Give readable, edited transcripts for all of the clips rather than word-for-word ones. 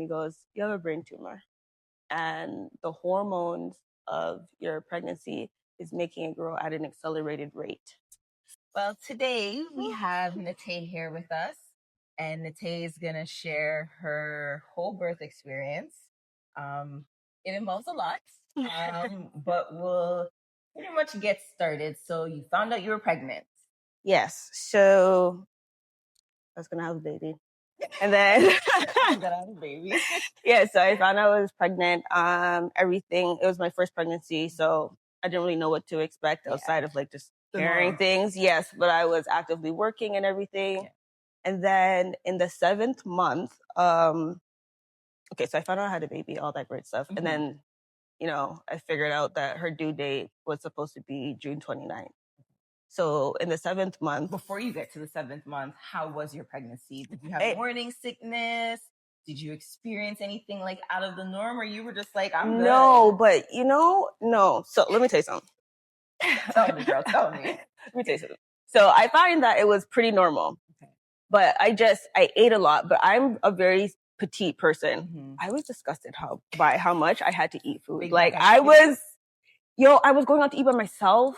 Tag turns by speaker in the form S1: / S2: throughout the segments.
S1: He goes, you have a brain tumor, and the hormones of your pregnancy is making it grow at an accelerated rate.
S2: Well, today we have Nate here with us, and Nate is going to share her whole birth experience. It involves a lot, but we'll pretty much get started. So you found out you were pregnant.
S1: Yes. So I was going to have a baby. And then
S2: I'm gonna have a baby.
S1: Yeah, so I found out I was pregnant. Everything, it was my first pregnancy, so I didn't really know what to expect outside of like just carrying things. Yes, but I was actively working and everything.
S2: Yeah.
S1: And then in the 7th month, okay, so I found out I had a baby, all that great stuff. And then, I figured out that her due date was supposed to be June 29th. So in the 7th month.
S2: Before you get to the 7th month, how was your pregnancy? Did you have morning sickness? Did you experience anything like out of the norm, or you were just like, I'm good?
S1: No, but no. So let me tell you something.
S2: Tell me, girl, tell me.
S1: Let me tell you something. So I find that it was pretty normal. Okay. But I ate a lot, but I'm a very petite person. Mm-hmm. I was disgusted by how much I had to eat food. I was going out to eat by myself.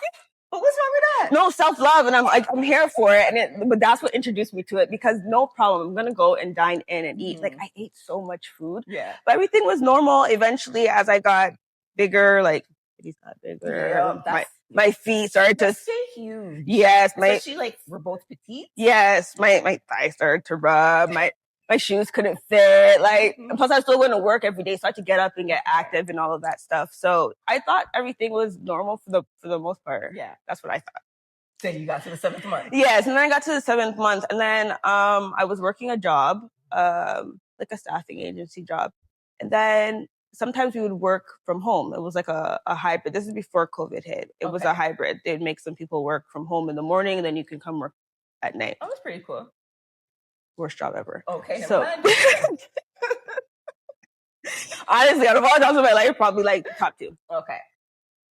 S2: But what's wrong with that?
S1: No, self-love, and I'm here for it. But that's what introduced me to it, because no problem, I'm gonna go and dine in and eat. Like, I ate so much food.
S2: Yeah.
S1: But everything was normal. Eventually, as I got bigger, he's got bigger. Yeah, my feet started to
S2: stay huge.
S1: Yes,
S2: especially we're both petite.
S1: Yes, my thighs started to rub. My shoes couldn't fit. Plus I was still going to work every day, so I had to get up and get active and all of that stuff. So I thought everything was normal for the most part.
S2: Yeah,
S1: that's what I thought.
S2: Then you got to the 7th month.
S1: Yes, and then I got to the 7th month, and then I was working a job, like a staffing agency job, and then sometimes we would work from home. It was like a hybrid. This is before COVID hit. It was a hybrid. They'd make some people work from home in the morning, and then you can come work at night.
S2: Oh, that's pretty cool.
S1: Worst job ever.
S2: Okay,
S1: so honestly, out of all jobs in my life, probably top 2.
S2: Okay.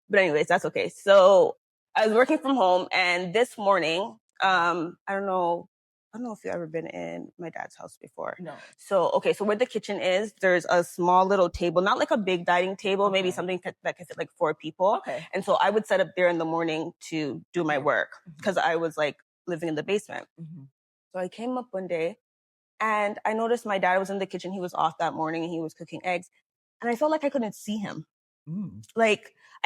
S1: But anyways, that's okay. So I was working from home, and this morning, I don't know if you've ever been in my dad's house before.
S2: No.
S1: So where the kitchen is, there's a small little table, not like a big dining table, maybe something that can fit like 4 people.
S2: Okay.
S1: And so I would set up there in the morning to do my work, because I was living in the basement. Mm-hmm. So I came up one day, and I noticed my dad was in the kitchen. He was off that morning, and he was cooking eggs. And I felt like I couldn't see him. I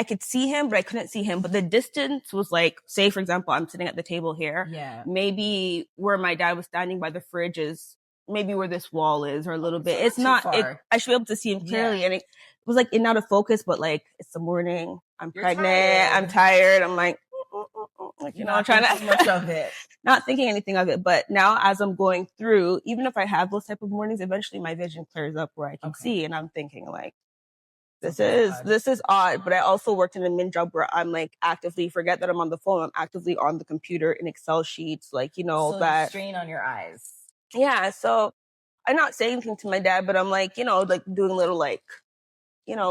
S1: could see him, but I couldn't see him. But the distance was say, for example, I'm sitting at the table here.
S2: Yeah.
S1: Maybe where my dad was standing by the fridge is maybe where this wall is, or a little bit.
S2: So
S1: it's not,
S2: I
S1: should be able to see him clearly. Yeah. And it was in and out of focus, but it's the morning. I'm pregnant. Tired. I'm tired. I'm I'm trying to
S2: much of it.
S1: Not thinking anything of it. But now as I'm going through, even if I have those type of mornings, eventually my vision clears up where I can see. And I'm thinking this is odd. But I also worked in a min job where I'm actively, forget that I'm on the phone, I'm actively on the computer in Excel sheets,
S2: so
S1: that
S2: strain on your eyes.
S1: Yeah. So I'm not saying anything to my dad, but I'm doing a little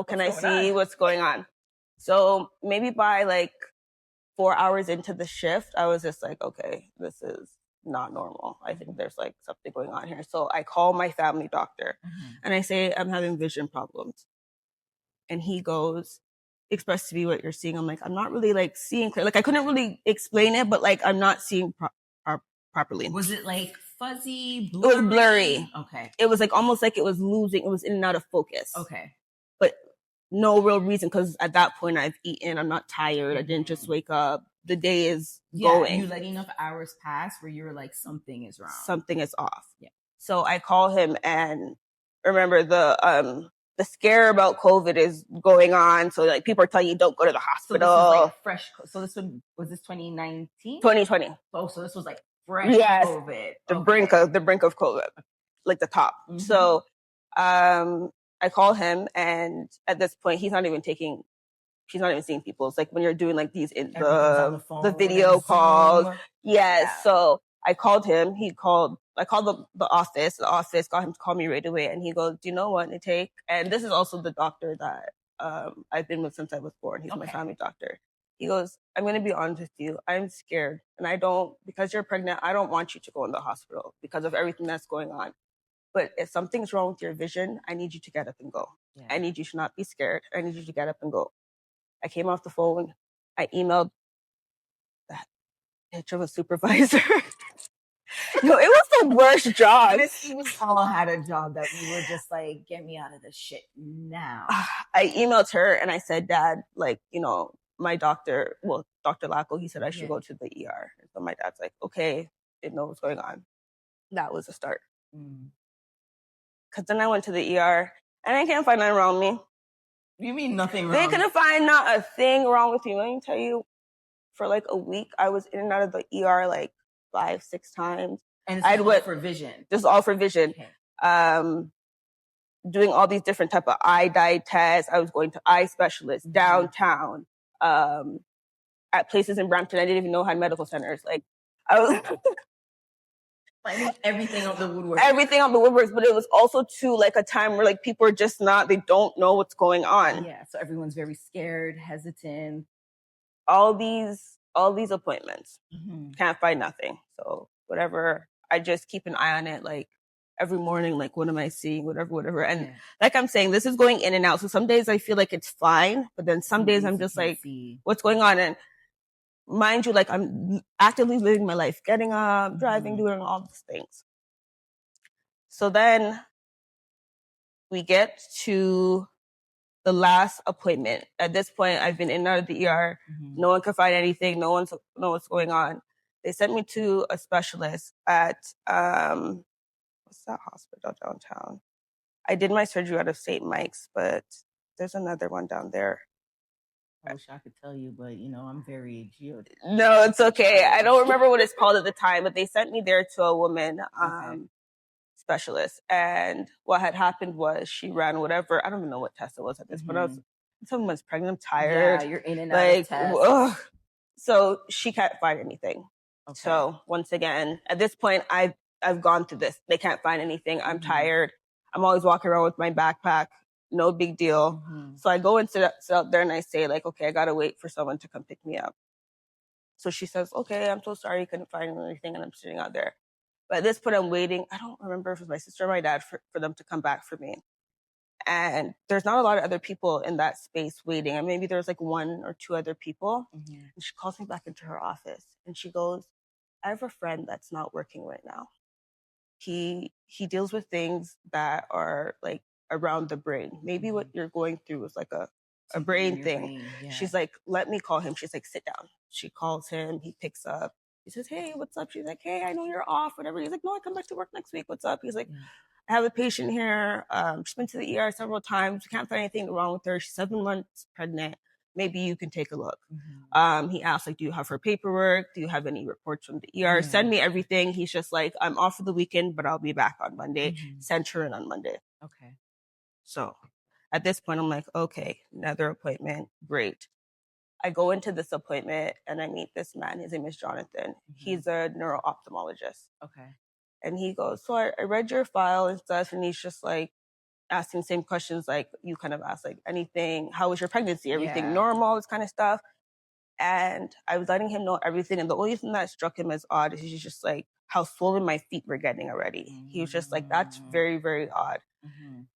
S1: can I see what's going on? So maybe by 4 hours into the shift, I was just okay, this is not normal. I think there's something going on here. So I call my family doctor and I say, I'm having vision problems. And he goes, express to me what you're seeing. I'm I'm not really seeing clear. I couldn't really explain it, but I'm not seeing properly.
S2: Was it fuzzy,
S1: blurry? It was blurry.
S2: Okay.
S1: It was almost it was losing. It was in and out of focus.
S2: Okay.
S1: But no real reason, because at that point I've eaten. I'm not tired. I didn't just wake up. The day is going.
S2: You let enough hours pass where you were something is wrong.
S1: Something is off. Yeah. So I call him, and remember the scare about COVID is going on. So people are telling you don't go to the hospital.
S2: So this is fresh. So was this 2019?
S1: 2020.
S2: Oh, so this was fresh COVID.
S1: The brink of COVID, the top. Mm-hmm. So I call him, and at this point he's not even seeing people. It's when you're doing these the video calls. Yes. Yeah. So I called him. I called the office. The office got him to call me right away. And he goes, do you know what, Nate? And this is also the doctor that I've been with since I was born. He's my family doctor. He goes, I'm going to be honest with you. I'm scared. And because you're pregnant, I don't want you to go in the hospital because of everything that's going on. But if something's wrong with your vision, I need you to get up and go. Yeah. I need you to not be scared. I need you to get up and go. I came off the phone. I emailed that bitch of a supervisor. No, it was the worst job.
S2: We all had a job that we were just like, get me out of this shit now.
S1: I emailed her and I said, Dad, like, you know, my doctor, well, Dr. Lacko, he said I should go to the ER. So my dad's like, okay, didn't know what's going on. That was a start. Because then I went to the ER and I can't find nothing wrong with me.
S2: You mean nothing wrong?
S1: They couldn't find not a thing wrong with me. Let me tell you, for like a week, I was in and out of the ER like 5-6 times.
S2: And it's all for vision.
S1: This is all for vision. Okay. Doing all these different type of eye dye tests. I was going to eye specialists downtown, at places in Brampton I didn't even know had medical centers. Like I was
S2: finding everything on the woodwork.
S1: Everything on the woodworks, but it was also too like a time where like people are just they don't know what's going on.
S2: Yeah, so everyone's very scared, hesitant.
S1: All these appointments, can't find nothing. So whatever, I just keep an eye on it. Like every morning, like what am I seeing? Whatever. And like I'm saying, this is going in and out. So some days I feel like it's fine, but then some days I'm just like, what's going on? And mind you, like I'm actively living my life, getting up, driving, doing all these things. So then we get to the last appointment. At this point, I've been in and out of the ER. No one could find anything. No one know what's going on. They sent me to a specialist at, what's that hospital downtown? I did my surgery out of St. Mike's, but there's another one down there.
S2: I wish I could tell you, but you know, I'm very
S1: No, it's okay. I don't remember what it's called at the time, but they sent me there to a woman specialist. And what had happened was she ran whatever, I don't even know what test it was at this point. Someone's pregnant, I'm tired.
S2: Yeah, you're in and out of tests.
S1: Ugh. So she can't find anything. Okay. So once again, at this point, I've gone through this. They can't find anything. I'm tired. I'm always walking around with my backpack. No big deal. So I go and sit out there and I say like, okay, I got to wait for someone to come pick me up. So she says, okay, I'm so sorry you couldn't find anything. And I'm sitting out there. But at this point, I'm waiting. I don't remember if it was my sister or my dad for them to come back for me. And there's not a lot of other people in that space waiting. And maybe there's like 1 or 2 other people. And she calls me back into her office. And she goes, I have a friend that's not working right now. He deals with things that are like around the brain. Maybe what you're going through is like a brain thing. She's like, let me call him. She's like, sit down. She calls him. He picks up. He says, hey, what's up? She's like, hey, I know you're off, whatever. He's like, no, I come back to work next week. What's up? He's like, I have a patient here. She's been to the ER several times. We can't find anything wrong with her. She's 7 months pregnant. Maybe you can take a look. He asked, like, do you have her paperwork? Do you have any reports from the ER? Send me everything. He's just like, I'm off for the weekend, but I'll be back on Monday. Send her in on Monday. Okay. So at this point, I'm like, okay, another appointment. Great. I go into this appointment and I meet this man. His name is Jonathan. He's a neuro-ophthalmologist. Okay. And he goes, so I read your file and stuff. And he's just like asking the same questions like you kind of asked, like anything, how was your pregnancy? Everything normal, this kind of stuff. And I was letting him know everything. And the only thing that struck him as odd is he's just like how swollen my feet were getting already. He was just like, that's very, very odd.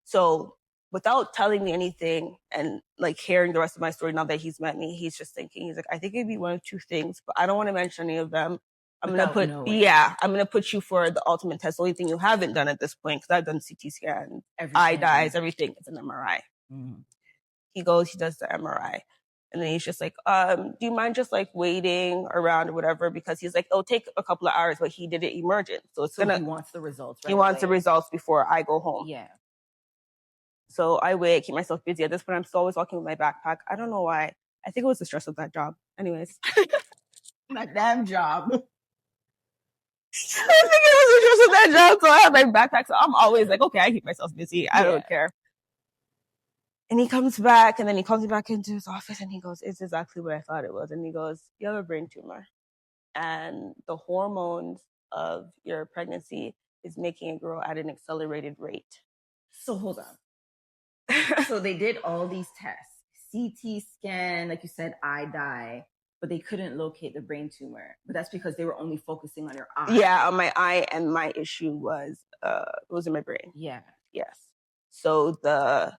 S1: So without telling me anything and like hearing the rest of my story now that he's met me, he's just thinking, he's like, I think it'd be one of 2 things, but I don't want to mention any of them. I'm going to put you for the ultimate test. The only thing you haven't done at this point, because I've done CT scan, eye dyes, everything. It's an MRI. He goes, he does the MRI. And then he's just like, do you mind just like waiting around or whatever? Because he's like, it'll take a couple of hours, but he did it emergent. So he
S2: wants the results, right?
S1: He wants the results before I go home. Yeah. So I wait, keep myself busy. At this point, I'm still always walking with my backpack. I don't know why. I think it was the stress of that job. Anyways.
S2: That damn job.
S1: I think it was the stress of that job. So I have my backpack. So I'm always like, okay, I keep myself busy. I don't care. And he comes back and then he calls me back into his office and he goes, it's exactly what I thought it was. And he goes, you have a brain tumor. And the hormones of your pregnancy is making it grow at an accelerated rate.
S2: So hold on. So they did all these tests, CT scan, like you said, eye dye, but they couldn't locate the brain tumor. But that's because they were only focusing on your eye.
S1: Yeah, on my eye, and my issue was it was in my brain.
S2: Yeah.
S1: Yes. So the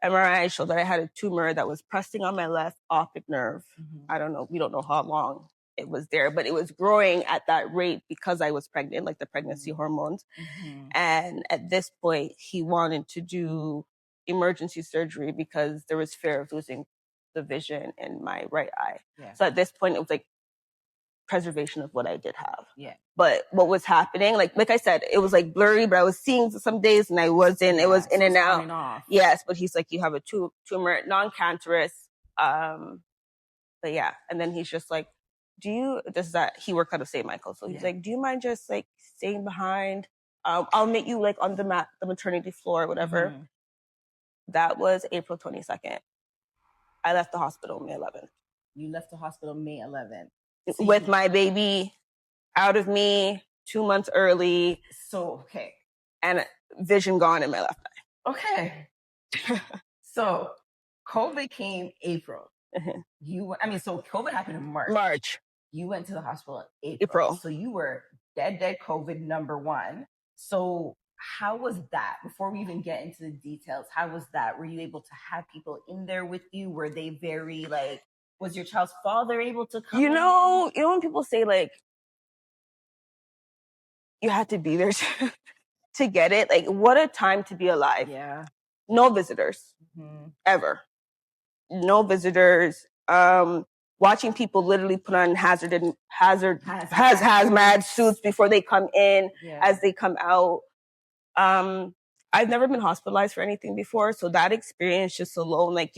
S1: MRI showed that I had a tumor that was pressing on my left optic nerve. I don't know. We don't know how long it was there, but it was growing at that rate because I was pregnant, like the pregnancy hormones. And at this point, he wanted to do emergency surgery because there was fear of losing the vision in my right eye. Yeah. So at this point, it was like preservation of what I did have. Yeah. But what was happening, like I said, it was like blurry, but I was seeing some days and I wasn't. Yeah, it was in and out. On and off. Yes, but he's like, you have a tumor, non-cancerous. But yeah, and then he's just like, he worked out of St. Michael. So he's like, do you mind just like staying behind? I'll meet you like on the maternity floor or whatever. That was April 22nd. I left the hospital May 11th.
S2: You left the hospital May 11th.
S1: With my baby out of me 2 months early.
S2: So, okay.
S1: And vision gone in my left eye.
S2: Okay. So COVID came April. So COVID happened in March. You went to the hospital in April. So you were dead COVID number 1. So how was that? Before we even get into the details, how was that? Were you able to have people in there with you? Were they very like, was your child's father able to come?
S1: You know when people say like, you had to be there to get it. Like, what a time to be alive.
S2: Yeah.
S1: No visitors. Ever. No visitors. Watching people literally put on hazmat suits before they come in, as they come out. I've never been hospitalized for anything before, so that experience just alone, like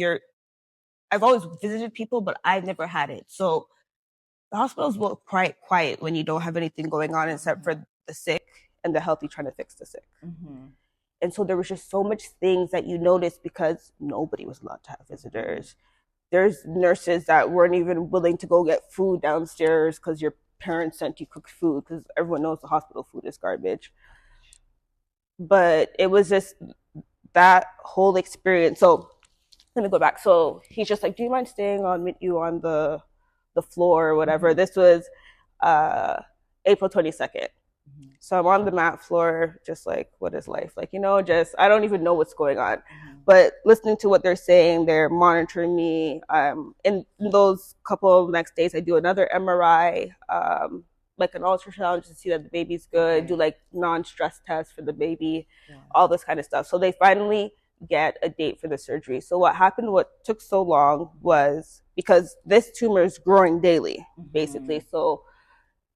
S1: I've always visited people, but I've never had it. So the hospitals will quite quiet when you don't have anything going on except for the sick and the healthy trying to fix the sick. And so there was just so much things that you noticed because nobody was allowed to have visitors. There's nurses that weren't even willing to go get food downstairs because your parents sent you cooked food, because everyone knows the hospital food is garbage. But it was just that whole experience. So let me go back. So he's just like, do you mind staying on with you on the floor or whatever? This was April 22nd. So I'm on the mat floor, just like, what is life? Like, just, I don't even know what's going on. But listening to what they're saying, they're monitoring me. In those couple of next days, I do another MRI, like an ultrasound to see that the baby's good, do like non-stress tests for the baby, all this kind of stuff. So they finally get a date for the surgery. So what took so long was because this tumor is growing daily, basically. So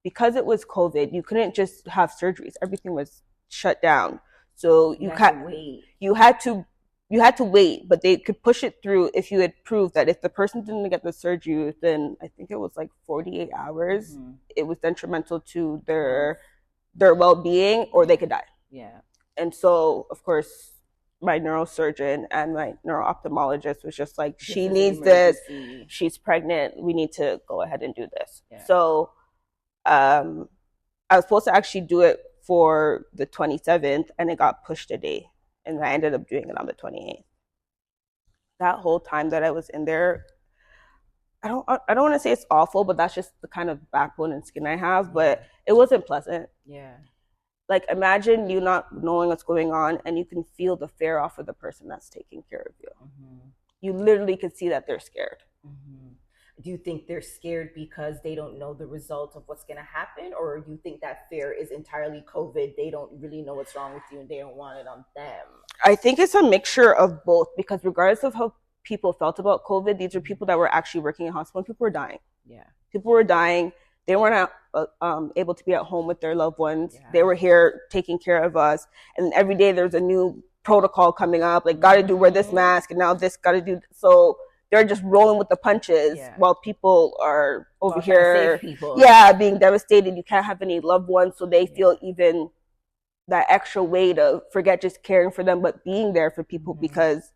S1: because it was COVID, you couldn't just have surgeries. Everything was shut down. So you had to wait, but they could push it through if you had proved that if the person didn't get the surgery within, I think it was like 48 hours, it was detrimental to their well-being, or they could die. Yeah. And so, of course, my neurosurgeon and my neuro-ophthalmologist was just like, she needs this. She's pregnant. We need to go ahead and do this. Yeah. So I was supposed to actually do it for the 27th, and it got pushed a day, and I ended up doing it on the 28th. That whole time that I was in there, I don't want to say it's awful, but that's just the kind of backbone and skin I have. But it wasn't pleasant. Yeah. Like, imagine you not knowing what's going on, and you can feel the fear off of the person that's taking care of you. You literally could see that they're scared.
S2: Do you think they're scared because they don't know the result of what's going to happen? Or do you think that fear is entirely COVID? They don't really know what's wrong with you and they don't want it on them?
S1: I think it's a mixture of both, because regardless of how people felt about COVID, these are people that were actually working in hospital. People were dying. Yeah. People were dying. They weren't able to be at home with their loved ones. Yeah. They were here taking care of us. And every day there's a new protocol coming up. Like, got to wear this mask, and now this got to do. So they're just rolling with the punches while people are over here, being devastated. You can't have any loved ones, so they feel even that extra weight of forget just caring for them, but being there for people because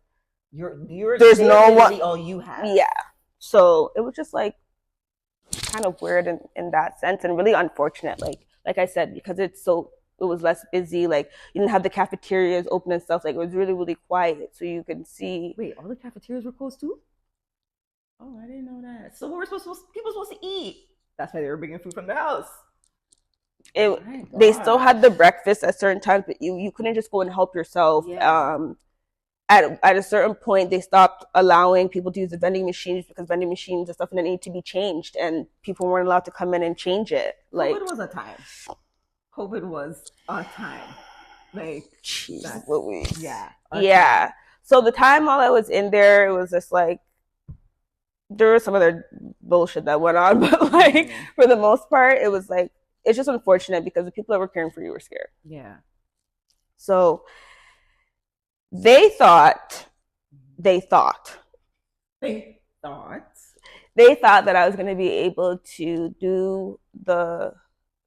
S1: there's no one.
S2: All you have.
S1: Yeah. So it was just like kind of weird in that sense, and really unfortunate. Like I said, because it was less busy. Like, you didn't have the cafeterias open and stuff. Like, it was really, really quiet, so you could see.
S2: Wait, all the cafeterias were closed too? Oh, I didn't know that. So what were people supposed to eat? That's why they were bringing food from the house.
S1: They still had the breakfast at certain times, but you couldn't just go and help yourself.
S2: Yeah.
S1: At a certain point, they stopped allowing people to use the vending machines because vending machines and stuff that need to be changed, and people weren't allowed to come in and change it. Like
S2: COVID was a time. COVID was a time. Like,
S1: jeez Louise.
S2: Yeah.
S1: Yeah. Time. So the time while I was in there, it was just like there was some other bullshit that went on, but like for the most part, it was like it's just unfortunate because the people that were caring for you were scared.
S2: Yeah.
S1: So they thought that I was going to be able to do the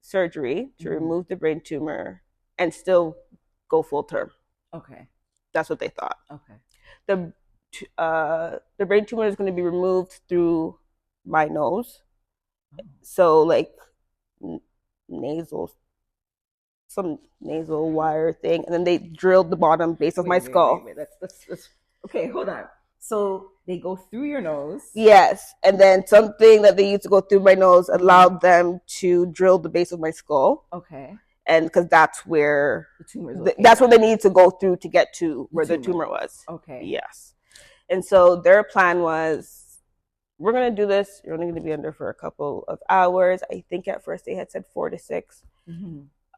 S1: surgery to remove the brain tumor and still go full term.
S2: Okay.
S1: That's what they thought.
S2: Okay.
S1: The brain tumor is going to be removed through my nose. So like some nasal wire thing, and then they drilled the bottom base of my skull.
S2: Wait. That's okay. Hold on. So they go through your nose.
S1: Yes, and then something that they used to go through my nose allowed them to drill the base of my skull.
S2: Okay.
S1: And because that's where
S2: the tumor is.
S1: That's where they needed to go through to get to where the tumor was.
S2: Okay.
S1: Yes. And so their plan was, we're going to do this. You're only going to be under for a couple of hours. I think at first they had said 4 to 6.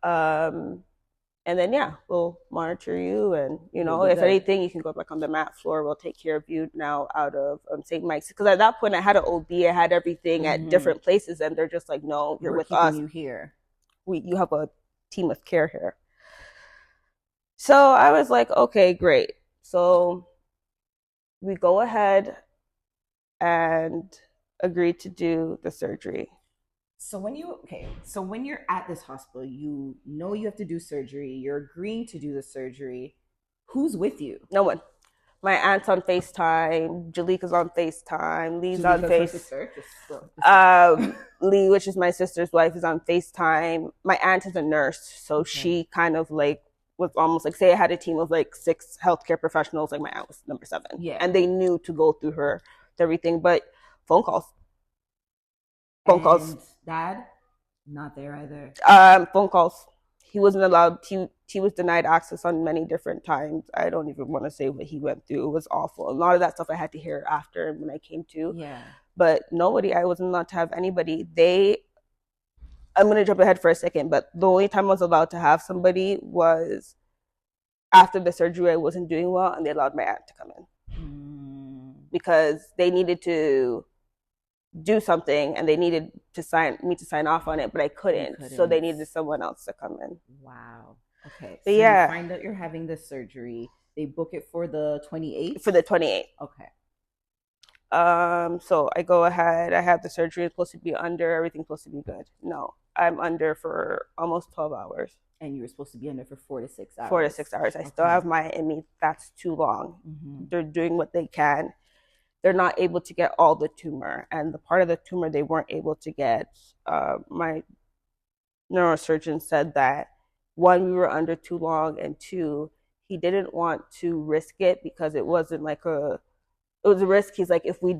S1: And then, yeah, we'll monitor you. And, you know, if anything, you can go back on the mat floor. We'll take care of you now out of St. Mike's. Because at that point, I had an OB. I had everything at different places. And they're just like, no, you're with us.
S2: You here.
S1: You have a team of care here. So I was like, okay, great. So we go ahead and agree to do the surgery.
S2: So when you're at this hospital, you know you have to do surgery. You're agreeing to do the surgery. Who's with you?
S1: No one. My aunt's on FaceTime. Jalika's on FaceTime. Lee's on FaceTime. Lee, which is my sister's wife, is on FaceTime. My aunt is a nurse, so she kind of like was almost like, say I had a team of like 6 healthcare professionals, like my aunt was number 7.
S2: Yeah.
S1: And they knew to go through her to everything, but phone calls.
S2: Dad, not there either.
S1: Phone calls. He wasn't allowed. He was denied access on many different times. I don't even want to say what he went through. It was awful. A lot of that stuff I had to hear after when I came to.
S2: Yeah.
S1: But nobody. I wasn't allowed to have anybody. I'm going to jump ahead for a second, but the only time I was allowed to have somebody was after the surgery. I wasn't doing well, and they allowed my aunt to come in because they needed to do something and they needed to sign off on it, but I couldn't. So they needed someone else to come in.
S2: Wow. Okay.
S1: But so yeah,
S2: you find out you're having this surgery. They book it for the 28th.
S1: For the 28th.
S2: Okay.
S1: So I go ahead. I have the surgery. It's supposed to be under. Everything's supposed to be good. No, I'm under for almost 12 hours.
S2: And you were supposed to be under for 4 to 6 hours.
S1: 4 to 6 hours. I still have my in me. That's too long. They're doing what they can. They're not able to get all the tumor, and the part of the tumor they weren't able to get. My neurosurgeon said that 1, we were under too long, and 2, he didn't want to risk it because it wasn't like it was a risk. He's like, if we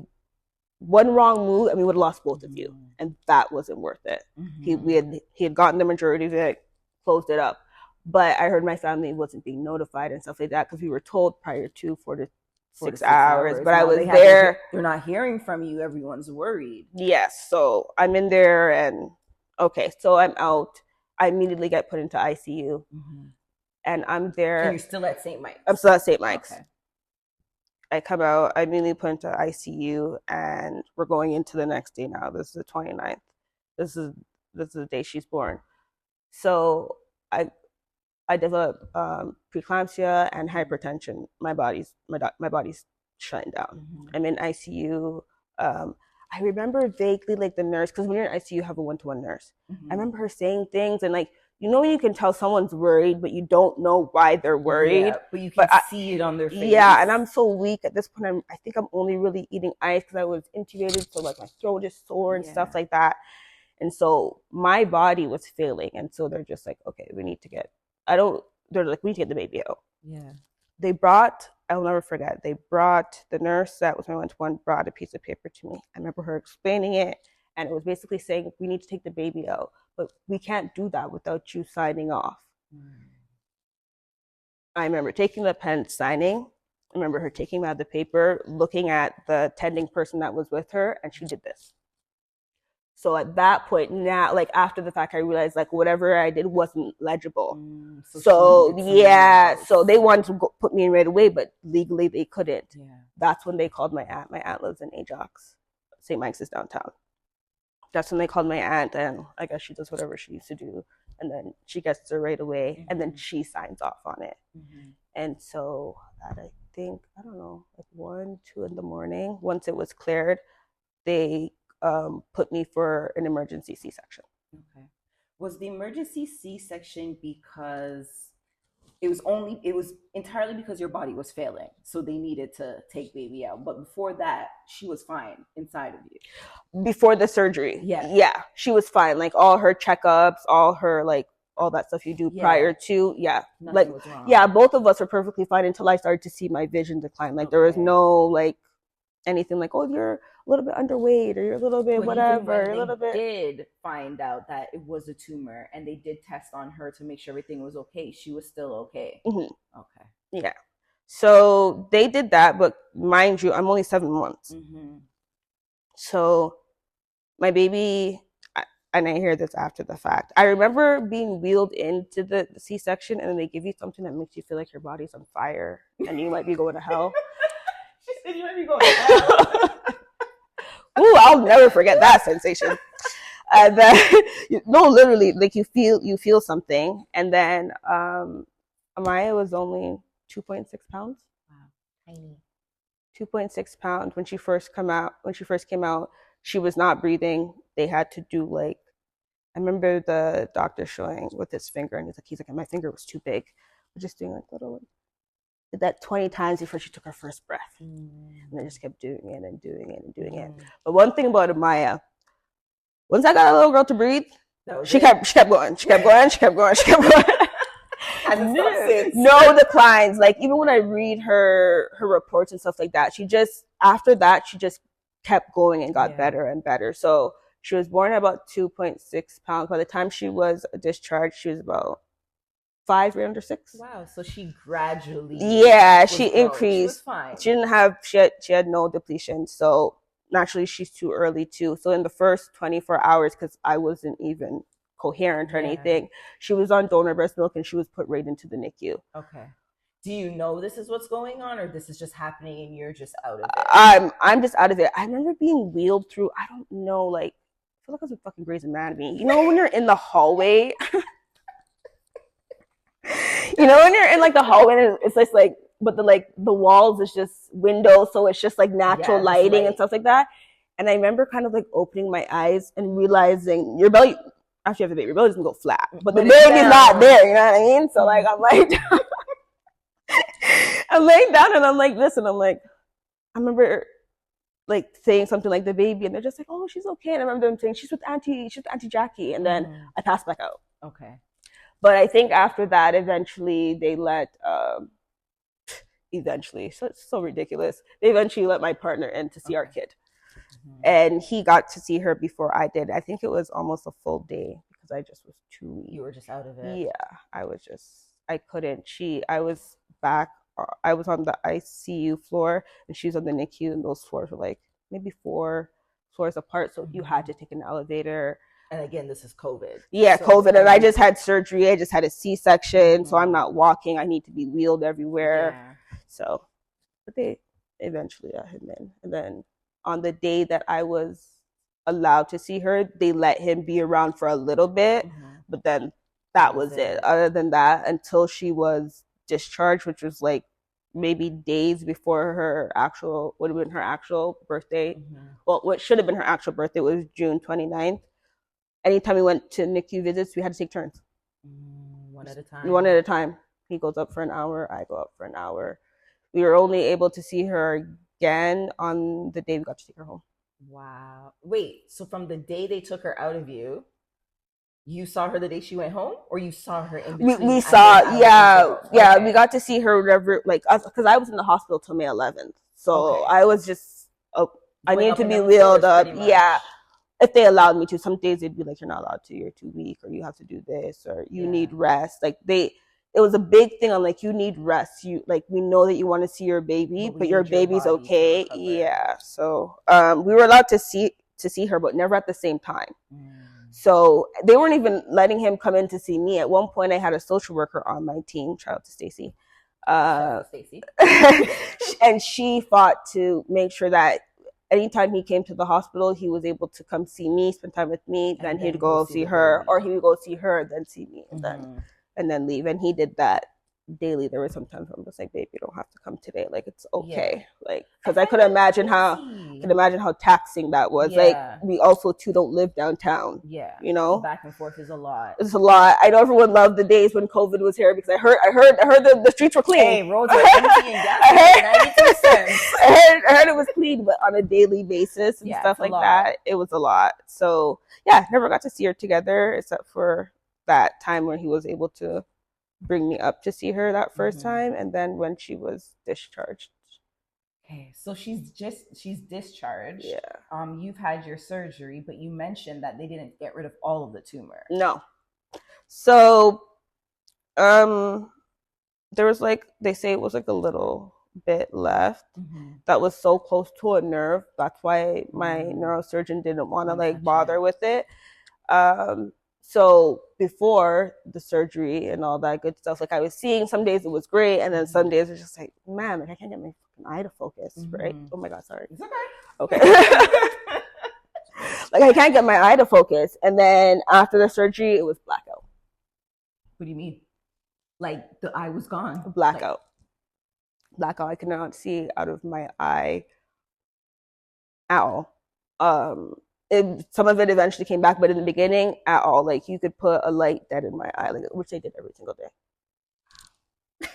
S1: one wrong move and we would have lost both of you, and that wasn't worth it. He had gotten the majority of it, closed it up, but I heard my family wasn't being notified and stuff like that because we were told prior to 4 to 6 hours. But now I was there.
S2: They're not hearing from you. Everyone's worried.
S1: Yes. So I'm in there, and okay, so I'm out. I immediately get put into ICU, and I'm there.
S2: And you're still at St. Mike's.
S1: I'm still at St. Mike's.
S2: Okay.
S1: I come out. I immediately put into ICU, and we're going into the next day now. This is the 29th. This is the day she's born. So I developed preeclampsia and hypertension. My body's shutting down. I'm in ICU. I remember vaguely like the nurse, because when you're in ICU, you have a 1-to-1 nurse. I remember her saying things, and like, you know, you can tell someone's worried, but you don't know why they're worried.
S2: Yeah, but you can see it on their face.
S1: Yeah, and I'm so weak at this point. I think I'm only really eating ice because I was intubated, so like my throat is sore and stuff like that. And so my body was failing, and so they're just like, okay, we need to get. They're like, we need to get the baby out.
S2: Yeah.
S1: They brought I'll never forget. They brought the nurse that was my one-to-one brought a piece of paper to me. I remember her explaining it, and it was basically saying we need to take the baby out, but we can't do that without you signing off. I remember taking the pen, signing. I remember her taking out the paper, looking at the attending person that was with her, and she did this. So at that point, now, like after the fact, I realized like whatever I did wasn't legible. So yeah, so they wanted to put me in right away, but legally they couldn't. Yeah. That's when they called my aunt. My aunt lives in Ajax, St. Mike's is downtown. That's when they called my aunt, and I guess she does whatever she needs to do, and then she gets her right away, and then she signs off on it. And so at I think, I don't know, like 1, 2 in the morning, once it was cleared, they put me for an emergency C-section.
S2: Okay. Was the emergency C-section because it was entirely because your body was failing, so they needed to take baby out? But before that, she was fine inside of you.
S1: Before the surgery, yeah, she was fine. Like all her checkups, all her like all that stuff you do prior to,
S2: nothing was wrong.
S1: Yeah, both of us were perfectly fine until I started to see my vision decline. Like there was no like anything like, oh, you're a little bit underweight or you're a little bit whatever.
S2: Even when they did find out that it was a tumor and they did test on her to make sure everything was okay, she was still okay. Okay.
S1: Yeah. So they did that, but mind you, I'm only 7 months. So my baby, and I hear this after the fact, I remember being wheeled into the C-section, and then they give you something that makes you feel like your body's on fire and you might be going to hell.
S2: She said you might be going to hell.
S1: Ooh, I'll never forget that sensation. And then, no, literally, like you feel something. And then Amaya was only 2.6 pounds.
S2: Wow, tiny.
S1: 2.6 pounds when she first came out. She was not breathing. They had to do like, I remember the doctor showing with his finger, and he's like, my finger was too big. We're just doing like little. Did that 20 times before she took her first breath. And I just kept doing it and doing it and doing it. But one thing about Amaya, once I got a little girl to breathe, she kept going. She kept going. No declines. Like even when I read her reports and stuff like that, after that she just kept going and got better and better. So she was born at about 2.6 pounds. By the time she was discharged, she was about 5, right under 6.
S2: Wow. So she gradually
S1: she increased. She was fine. She had no depletion. So naturally she's too early too. So in the first 24 hours, because I wasn't even coherent or anything, she was on donor breast milk and she was put right into the NICU.
S2: Okay. Do you know this is what's going on, or this is just happening and you're just out of it?
S1: I'm just out of it. I remember being wheeled through, I don't know, like, I feel like I was in fucking Grey's Anatomy. You know when you're in the hallway? You know when you're in like the hallway, it's just like, but the walls is just windows, so it's just like natural lighting and stuff like that. And I remember kind of like opening my eyes and realizing your belly, after you have the baby, your belly doesn't go flat, but the baby's not there, you know what I mean? So like I'm like I'm laying down and I'm like this, and I'm like, I remember like saying something like the baby, and they're just like, oh, she's okay. And I remember them saying she's with Auntie Jackie, and then I passed back out.
S2: Okay.
S1: But I think after that, eventually they let so it's so ridiculous. They eventually let my partner in to see our kid, and he got to see her before I did. I think it was almost a full day because I just was too weak.
S2: You were just out of it.
S1: Yeah, I couldn't. I was back. I was on the ICU floor and she was on the NICU, and those floors were like maybe 4 floors apart. So you had to take an elevator.
S2: And again, this is COVID.
S1: Yeah, so COVID. And I just had surgery. I just had a C-section. So I'm not walking. I need to be wheeled everywhere. Yeah. So, but they eventually let him in. And then on the day that I was allowed to see her, they let him be around for a little bit. But then that was it. Other than that, until she was discharged, which was like maybe days before would have been her actual birthday. Well, what should have been her actual birthday was June 29th. Anytime we went to NICU visits, we had to take turns.
S2: One at a time.
S1: He goes up for an hour. I go up for an hour. We were only able to see her again on the day we got to take her home.
S2: Wow. Wait, so from the day they took her out of you, You saw her the day she went home, or you saw her in between?
S1: We saw, we got to see her whatever, like, because I was in the hospital till May 11th, so I was just, I needed to be wheeled up, if they allowed me to. Some days they'd be like, you're not allowed to, you're too weak, or you have to do this, or you need rest. Like it was a big thing. I'm like, you need rest. You like, we know that you want to see your baby, but your baby's okay. Yeah. So we were allowed to see her, but never at the same time. So they weren't even letting him come in to see me. At one point, I had a social worker on my team. Shout out to Stacy. And she fought to make sure that anytime he came to the hospital, he was able to come see me, spend time with me. Then he'd go see her, or he would go see her, then see me, and then leave. And he did that daily. There were some times where I'm just like, babe, you don't have to come today. Like, it's okay. Like, because I could imagine how taxing that was. Like, we also too don't live downtown. You know,
S2: back and forth is a lot.
S1: It's a lot. I know everyone loved the days when COVID was here, because I heard the streets were clean.
S2: Hey, roads were empty and gas.
S1: I heard it was clean, but on a daily basis and stuff like that, it was a lot. So yeah, never got to see her together except for that time when he was able to bring me up to see her that first time, and then when she was discharged.
S2: Okay, so she's discharged. You've had your surgery, but you mentioned that they didn't get rid of all of the tumor.
S1: No. So there was, like, they say it was like a little bit left that was so close to a nerve. That's why my neurosurgeon didn't want to like bother with it. So before the surgery and all that good stuff, like, I was seeing, some days it was great, and then some days it's just like, man, like, I can't get my fucking eye to focus, right? Oh my God, sorry.
S2: It's
S1: okay. Like, I can't get my eye to focus. And then after the surgery, it was blackout.
S2: What do you mean? Like, the eye was gone?
S1: Blackout. Blackout. I could not see out of my eye at all. Some of it eventually came back, but in the beginning, at all. Like, you could put a light dead in my eye, like, which they did every single day.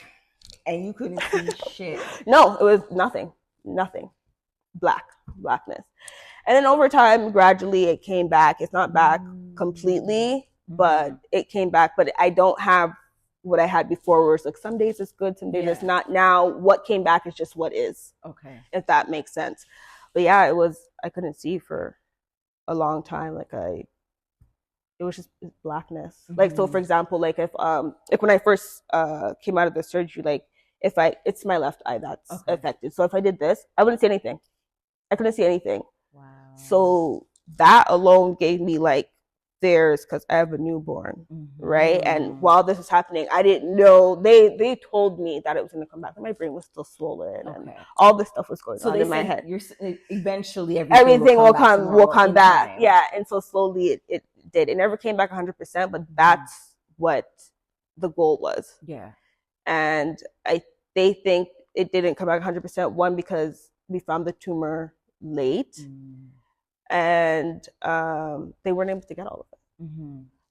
S2: And you couldn't see shit?
S1: No, it was nothing. Blackness. And then over time, gradually, it came back. It's not back completely, but it came back. But I don't have what I had before, where it's like, some days it's good, some days it's not. Now, what came back is just what is.
S2: Okay.
S1: If that makes sense. But yeah, I couldn't see for a long time. Like, it was just blackness. Like, so for example, like, if when I first came out of the surgery, like, it's my left eye that's affected. So if I did this, I wouldn't see anything. I couldn't see anything.
S2: Wow.
S1: So that alone gave me like fears, because I have a newborn, right? And while this was happening, I didn't know. They told me that it was going to come back, and my brain was still swollen, and all this stuff was going on in my head.
S2: Eventually,
S1: everything will come back. Yeah, and so slowly it did. It never came back 100%, but that's what the goal was.
S2: Yeah,
S1: and they think it didn't come back 100%. One, because we found the tumor late, and they weren't able to get all of it.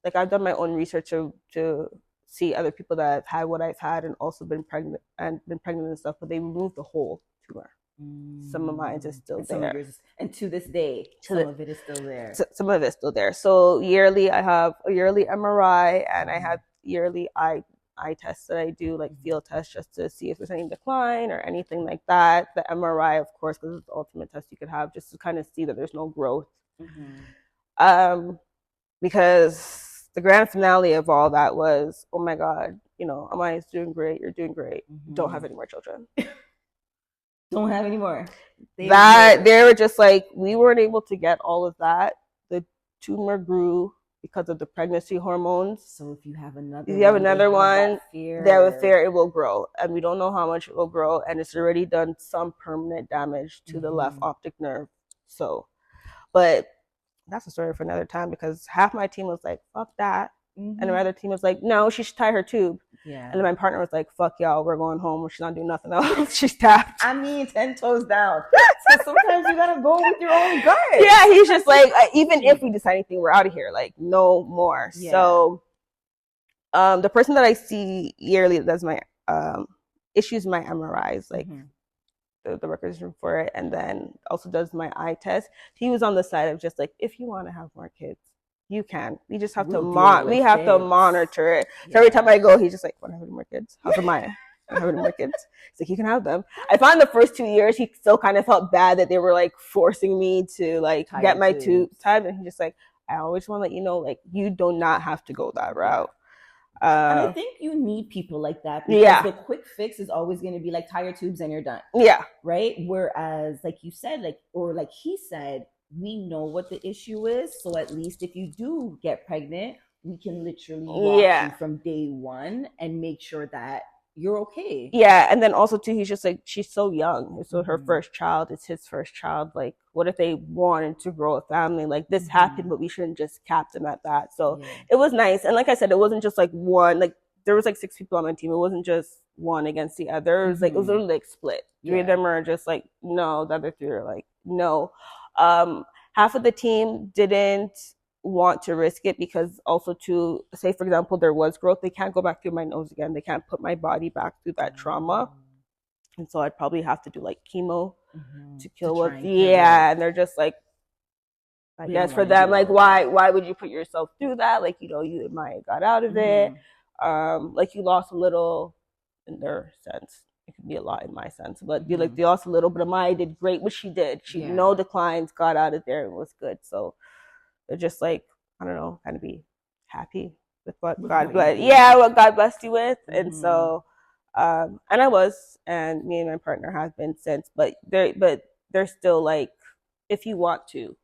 S1: Like, I've done my own research to see other people that have had what I've had and also been pregnant and stuff, but they removed the whole tumor. Some of mine is still there,
S2: and to this day, some of it is still there.
S1: Some of it's still there. So yearly, I have a yearly MRI, and I have yearly eye tests that I do, like field tests, just to see if there's any decline or anything like that. The MRI, of course, because it's the ultimate test you could have, just to kind of see that there's no growth. Because the grand finale of all that was, oh my God, Amaya's doing great, you're doing great. Don't have any more children.
S2: Don't have any more.
S1: They were just like, we weren't able to get all of that. The tumor grew because of the pregnancy hormones.
S2: So if you have another
S1: one, there was fear it will grow, and we don't know how much it will grow, and it's already done some permanent damage to the left optic nerve. So, but that's a story for another time, because half my team was like, fuck that. And the other team was like, no, she should tie her tube.
S2: Yeah.
S1: And then my partner was like, fuck y'all, we're going home. She's not doing nothing else. She's tapped.
S2: I mean, 10 toes down. So sometimes you gotta go with your own gut.
S1: Yeah, he's just like, even if we decide anything, we're out of here. Like, no more. Yeah. So the person that I see yearly that does my issues my MRIs, like the records for it, and then also does my eye test. He was on the side of just like, if you want to have more kids, You can. We just have
S2: We'll
S1: to we have to monitor it. So every time I go, he's just like, "Want to have any more kids? How's Amaya? Want to have any more kids?" He's like, "You can have them." I find the first 2 years he still kind of felt bad that they were like forcing me to like get my tube time, and he's just like, "I always want to let you know, like, you do not have to go that route."
S2: And I think you need people like that, because the quick fix is always going to be like, tie your tubes and you're done.
S1: Yeah.
S2: Right. Whereas, like you said, like, or like he said, we know what the issue is. So at least if you do get pregnant, we can literally watch you from day one and make sure that you're okay.
S1: Yeah. And then also too, he's just like, she's so young. So her first child, it's his first child. Like, what if they wanted to grow a family? Like, this happened, but we shouldn't just cap them at that. So it was nice. And like I said, it wasn't just like one, like there was like 6 people on my team. It wasn't just one against the other. It was like, it was literally like split. 3 of them are just like, no, the other 3 are like, no. Half of the team didn't want to risk it, because also to say, for example, there was growth, they can't go back through my nose again. They can't put my body back through that trauma. And so I'd probably have to do like chemo to kill what, and they're just like, I guess for them, like, why would you put yourself through that? Like, you know, you might have got out of it. Like, you lost a little in their sense. It could be a lot in my sense, but you like, they lost a little, but Amaya did great, which she did. She no declines, got out of there and was good. So they're just like, I don't know, kind of be happy with what God blessed. Yeah, what God blessed you with. And so, and I was, and me and my partner have been since. But they're still like, if you want to,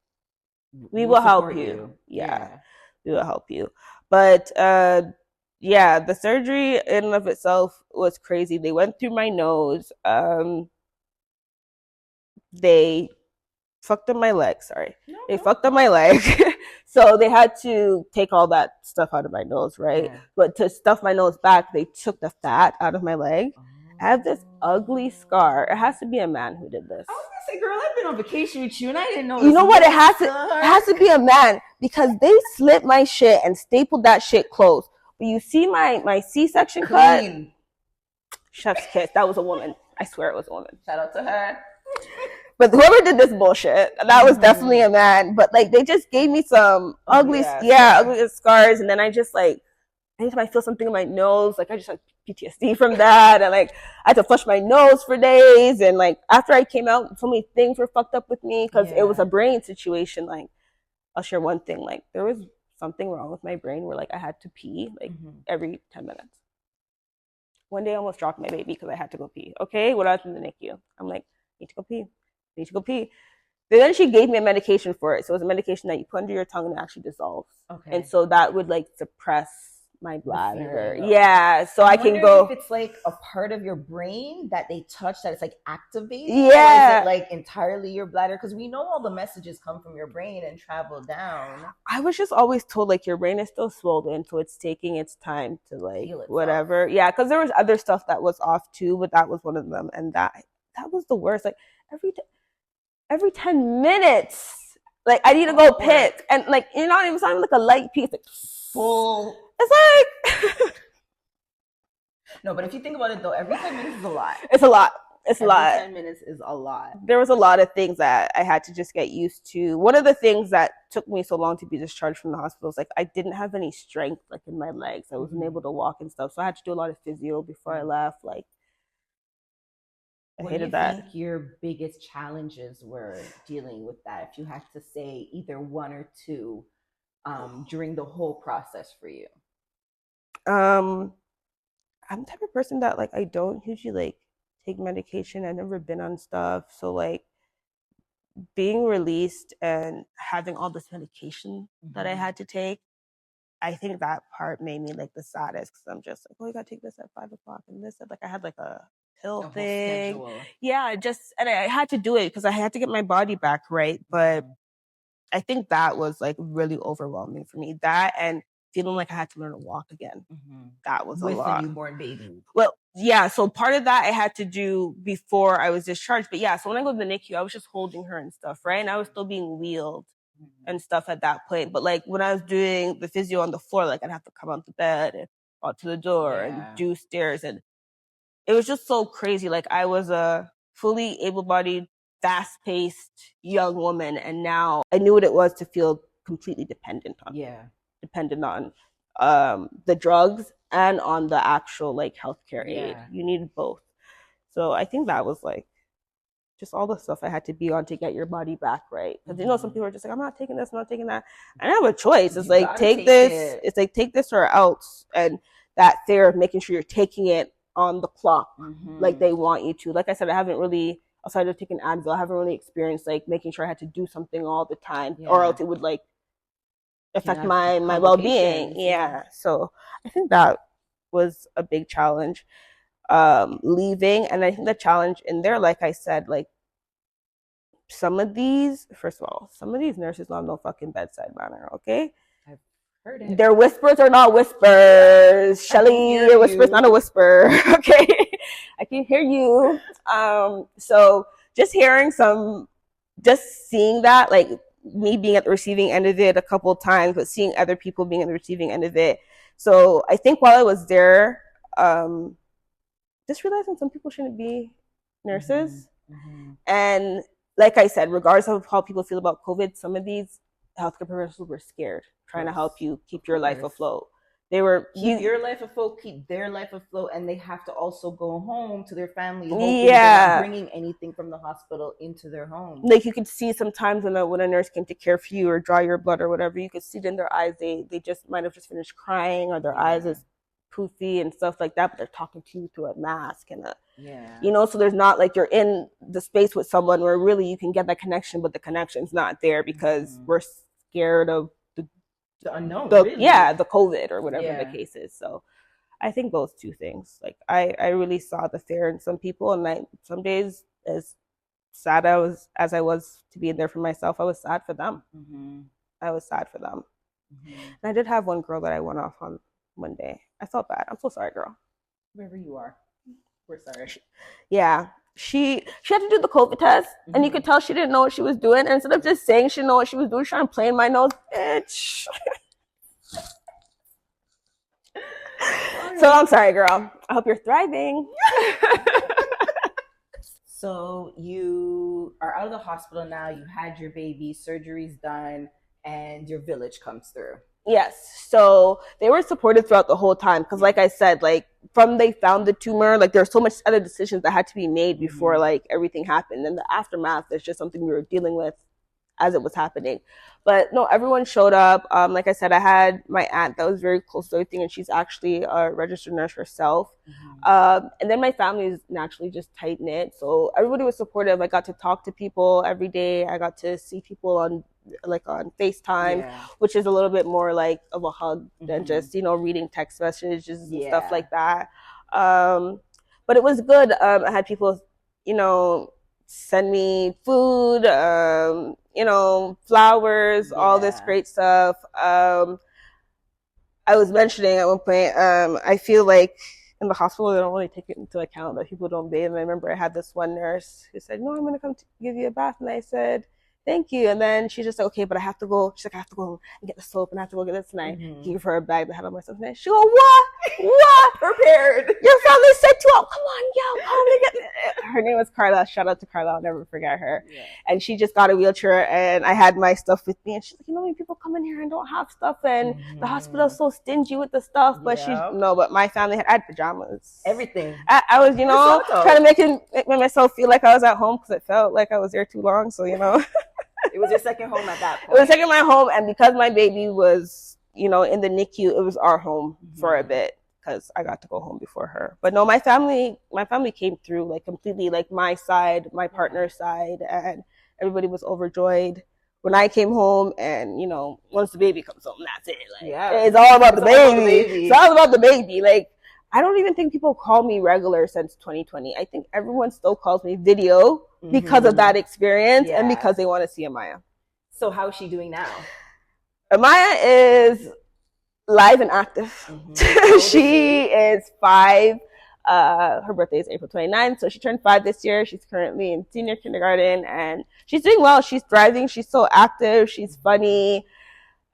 S1: we will help you. Yeah, we will help you. But yeah, the surgery in and of itself was crazy. They went through my nose. They fucked up my leg. Sorry. They fucked up my leg. So they had to take all that stuff out of my nose, right? But to stuff my nose back, they took the fat out of my leg. I have this ugly scar. It has to be a man who did this.
S2: I was gonna say, girl, I've been on vacation with you and I didn't know.
S1: You know what? It has to be a man, because they slit my shit and stapled that shit closed. But you see my C-section cut? Chef's kiss. That was a woman. I swear it was a woman.
S2: Shout out to her.
S1: But whoever did this bullshit, that was definitely a man. But like, they just gave me some ugly scars, and then I just like, anytime I feel something in my nose, like I just had PTSD from that, and like I had to flush my nose for days. And like after I came out, so many things were fucked up with me, because it was a brain situation. Like, I'll share one thing. Like, there was something wrong with my brain where like I had to pee like every 10 minutes. One day I almost dropped my baby because I had to go pee. Okay, when I was in the NICU, I'm like, I need to go pee. I need to go pee. Then she gave me a medication for it. So it was a medication that you put under your tongue and it actually dissolves. Okay. And so that would like suppress my bladder. Yeah. So I can go.
S2: If it's like a part of your brain that they touch, that it's like activated. Yeah. Or is it like entirely your bladder? Because we know all the messages come from your brain and travel down.
S1: I was just always told like your brain is still swollen, so it's taking its time to like whatever. Yeah. Because there was other stuff that was off too, but that was one of them, and that was the worst. Like every 10 minutes, like I need to go piss, and like you're not even sounding like a light piece, like full. It's like
S2: no, but if you think about it though, every 10 minutes is a lot.
S1: It's a lot. It's a lot.
S2: 10 minutes is a lot.
S1: There was a lot of things that I had to just get used to. One of the things that took me so long to be discharged from the hospital is like I didn't have any strength like in my legs. I wasn't able to walk and stuff, so I had to do a lot of physio before I left. Like, I hated that.
S2: What do you think your biggest challenges were dealing with that? If you had to say either one or two during the whole process for you.
S1: I'm the type of person that like I don't usually like take medication. I've never been on stuff, so like being released and having all this medication that I had to take, I think that part made me like the saddest, because I'm just like, oh, you gotta take this at 5 o'clock and this at, like I had like a pill thing. Yeah, and I had to do it because I had to get my body back right. But I think that was like really overwhelming for me. That and feeling like I had to learn to walk again. That was a lot.
S2: With a newborn baby.
S1: Well, yeah. So part of that I had to do before I was discharged. But yeah, so when I go to the NICU, I was just holding her and stuff, right? And I was still being wheeled and stuff at that point. But like when I was doing the physio on the floor, like I'd have to come out the bed and out to the door and do stairs. And it was just so crazy. Like I was a fully able-bodied, fast-paced young woman, and now I knew what it was to feel completely dependent on.
S2: Yeah.
S1: Dependent on the drugs and on the actual like healthcare aid. You need both. So I think that was like just all the stuff I had to be on to get your body back right. Because you know, some people are just like, I'm not taking this, I'm not taking that. I don't have a choice. It's like take this. It's like take this or else. And that fear of making sure you're taking it on the clock, like they want you to. Like I said, I haven't really, aside of taking Advil, I haven't really experienced like making sure I had to do something all the time, or else it would like affect my well-being. Yeah. So I think that was a big challenge. Leaving, and I think the challenge in there, like I said, like some of these, first of all, some of these nurses don't have no fucking bedside manner, okay?
S2: I've heard it.
S1: Their whispers are not whispers. Shelly, your whisper's not a whisper, okay? I can hear you. So just hearing just seeing that, like me being at the receiving end of it a couple of times, but seeing other people being at the receiving end of it. So I think while I was there, just realizing some people shouldn't be nurses. And like I said, regardless of how people feel about COVID, some of these healthcare professionals were scared, trying to help you keep your life afloat. They were
S2: keep your life afloat, keep their life afloat, and they have to also go home to their family, hoping they're not bringing anything from the hospital into their home.
S1: Like you could see sometimes when a nurse came to care for you or draw your blood or whatever, you could see it in their eyes. They just might have just finished crying, or their eyes is poofy and stuff like that, but they're talking to you through a mask and you know, so there's not like you're in the space with someone where really you can get that connection, but the connection's not there because we're scared of the
S2: unknown,
S1: the COVID or whatever the case is. So I think those two things, like I really saw the fear in some people, and some days, as sad as I was to be in there for myself, I was sad for them. I was sad for them. And I did have one girl that I went off on one day. I felt bad. I'm so sorry, girl.
S2: Wherever you are, we're sorry.
S1: Yeah. She had to do the COVID test, and you could tell she didn't know what she was doing. And instead of just saying she didn't know what she was doing, she was trying to play in my nose. Bitch. So I'm sorry, girl. I hope you're thriving.
S2: So you are out of the hospital now. You had your baby, surgery's done, and your village comes through.
S1: Yes. So they were supported throughout the whole time. Because like I said, like from they found the tumor, like there's so much other decisions that had to be made before like everything happened. And the aftermath is just something we were dealing with as it was happening. But no, everyone showed up. Like I said, I had my aunt that was very close to everything, and she's actually a registered nurse herself. And then my family is naturally just tight knit, so everybody was supportive. I got to talk to people every day. I got to see people on FaceTime, which is a little bit more like of a hug than just, you know, reading text messages and stuff like that. But it was good. I had people, you know, send me food, you know, flowers, all this great stuff. I was mentioning at one point, I feel like in the hospital, they don't really take it into account that people don't bathe. And I remember I had this one nurse who said, no, I'm going to come give you a bath. And I said, thank you. And then she's just like, okay, but I have to go. She's like, I have to go and get the soap, and I have to go get this. And I gave her a bag that had all my stuff in it. She go, what?
S2: Prepared.
S1: Your family set you up. Come on, yo, come and get me. Her name was Carla. Shout out to Carla. I'll never forget her. And she just got a wheelchair, and I had my stuff with me. And she's like, you know, when people come in here and don't have stuff, and the hospital's so stingy with the stuff. But but my family I had pajamas.
S2: Everything.
S1: I was, you know, trying to make myself feel like I was at home, because it felt like I was there too long. So, you know.
S2: It was your second home at that point.
S1: It was second my home, and because my baby was, you know, in the NICU, it was our home for a bit, because I got to go home before her. But no, my family came through like completely, like my side, my partner's side, and everybody was overjoyed when I came home. And you know, once the baby comes home, that's it. Like, it's all about the baby. It's all about the baby. Like, I don't even think people call me regular since 2020. I think everyone still calls me video because of that experience and because they want to see Amaya.
S2: So how is she doing now?
S1: Amaya is live and active. She is 5. Her birthday is April 29th, so she turned 5 this year. She's currently in senior kindergarten, and she's doing well. She's thriving. She's so active. She's funny.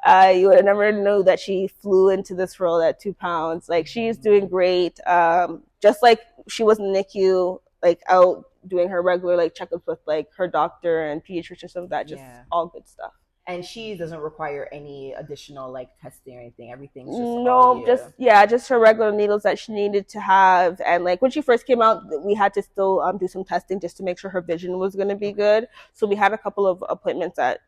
S1: You would have never known that she flew into this role at 2 pounds. Like, she's doing great. Just like she was in NICU, like out doing her regular like checkups with like her doctor and pediatrician, stuff like that. Just all good stuff.
S2: And she doesn't require any additional like testing or anything. Everything's just
S1: no, just her regular needles that she needed to have. And like when she first came out, we had to still do some testing just to make sure her vision was going to be good. So we had a couple of appointments at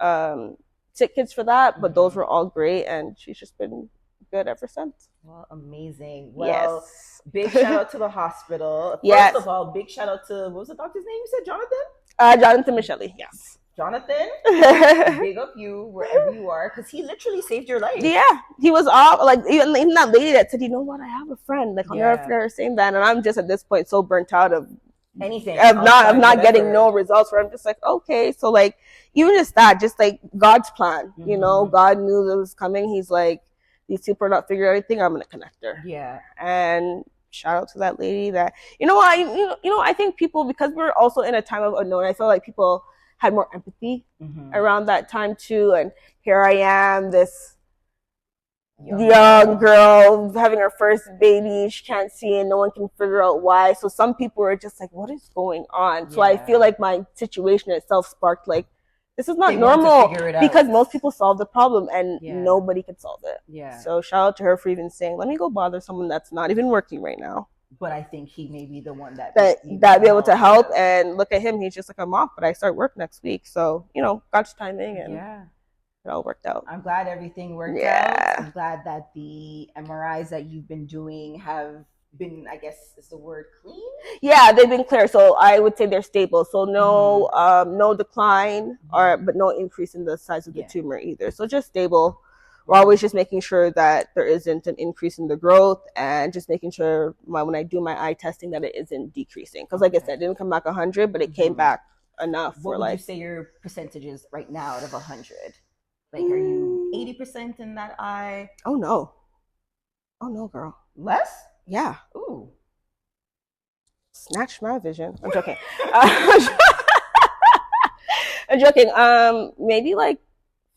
S1: Sick Kids for that, but those were all great, and she's just been good ever since.
S2: Well, amazing. Well, yes. Big shout out to the hospital. First of all, big shout out to, what was the doctor's name? You said Jonathan?
S1: Jonathan Michele, yes.
S2: Jonathan, big up you wherever you are, because he literally saved your life.
S1: Yeah, he was all like, even that lady that said, you know what, I have a friend. Like, I'll never forget her saying that, and I'm just at this point so burnt out of
S2: anything,
S1: of not getting no results. Where I'm just like, okay, so like even just that, just like God's plan. You know, God knew that was coming. He's like, these people are not figuring anything. I'm gonna connect her.
S2: Yeah,
S1: and shout out to that lady. That I think people, because we're also in a time of unknown, I feel like people had more empathy around that time too. And here I am, this young girl having her first baby. She can't see and no one can figure out why. So some people are just like, what is going on? So I feel like my situation itself sparked like, this is not normal, because most people solve the problem and nobody can solve it. Yeah. So shout out to her for even saying, let me go bother someone that's not even working right now.
S2: But I think he may be the one that
S1: be able to help. And look at him, he's just like, I'm off, but I start work next week. So, God's timing, and it all worked out.
S2: I'm glad everything worked out. I'm glad that the MRIs that you've been doing have been, I guess is the word, clean?
S1: Yeah, they've been clear. So I would say they're stable. So no decline but no increase in the size of the tumor either. So just stable. We're always just making sure that there isn't an increase in the growth, and just making sure when I do my eye testing that it isn't decreasing. Because like I said, it didn't come back 100, but it came back enough.
S2: What would you say your percentage is right now out of 100? Like, are you 80% in that eye?
S1: Oh no, girl.
S2: Less?
S1: Yeah.
S2: Ooh.
S1: Snatched my vision. I'm joking. I'm joking. Maybe like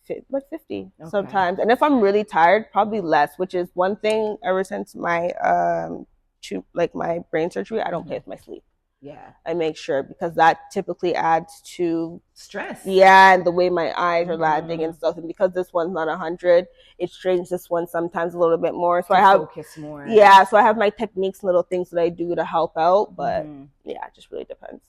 S1: 50 sometimes. And if I'm really tired, probably less, which is one thing ever since my my brain surgery, I don't play with my sleep.
S2: Yeah.
S1: I make sure, because that typically adds to
S2: stress.
S1: Yeah, and the way my eyes are landing and stuff. And because this one's not 100, it strains this one sometimes a little bit more. So I have
S2: focus more.
S1: Yeah, so I have my techniques, little things that I do to help out. But yeah, it just really depends.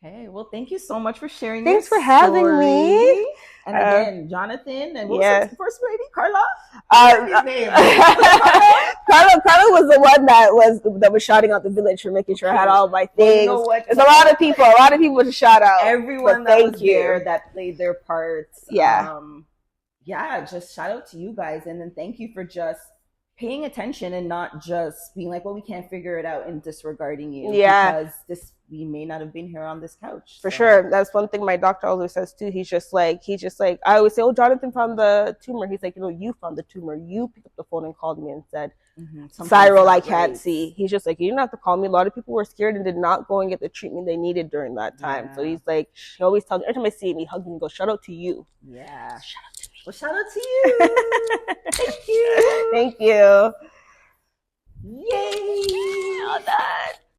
S2: Okay, well, thank you so much for sharing.
S1: Thanks for having me.
S2: And again, Jonathan, and what was his first lady? Carla?
S1: His name? Carla was the one that was shouting out the village for making sure I had all my things. Well, there's a lot of people to shout out.
S2: Everyone that was there that played their parts.
S1: Yeah.
S2: Just shout out to you guys, and then thank you for just paying attention and not just being like, well, we can't figure it out, and disregarding you.
S1: Yeah.
S2: Because we may not have been here on this couch.
S1: For sure. That's one thing my doctor always says too. He's just like, I always say, oh, Jonathan found the tumor. He's like, you found the tumor. You picked up the phone and called me and said, Cyril, I can't see. He's just like, you didn't have to call me. A lot of people were scared and did not go and get the treatment they needed during that time. Yeah. So he's like, he always tells me, every time I see him, he hugs me and goes, shout out to you.
S2: Yeah. Shout out to me. Well, shout out to you. Thank you.
S1: Thank you.
S2: Yay.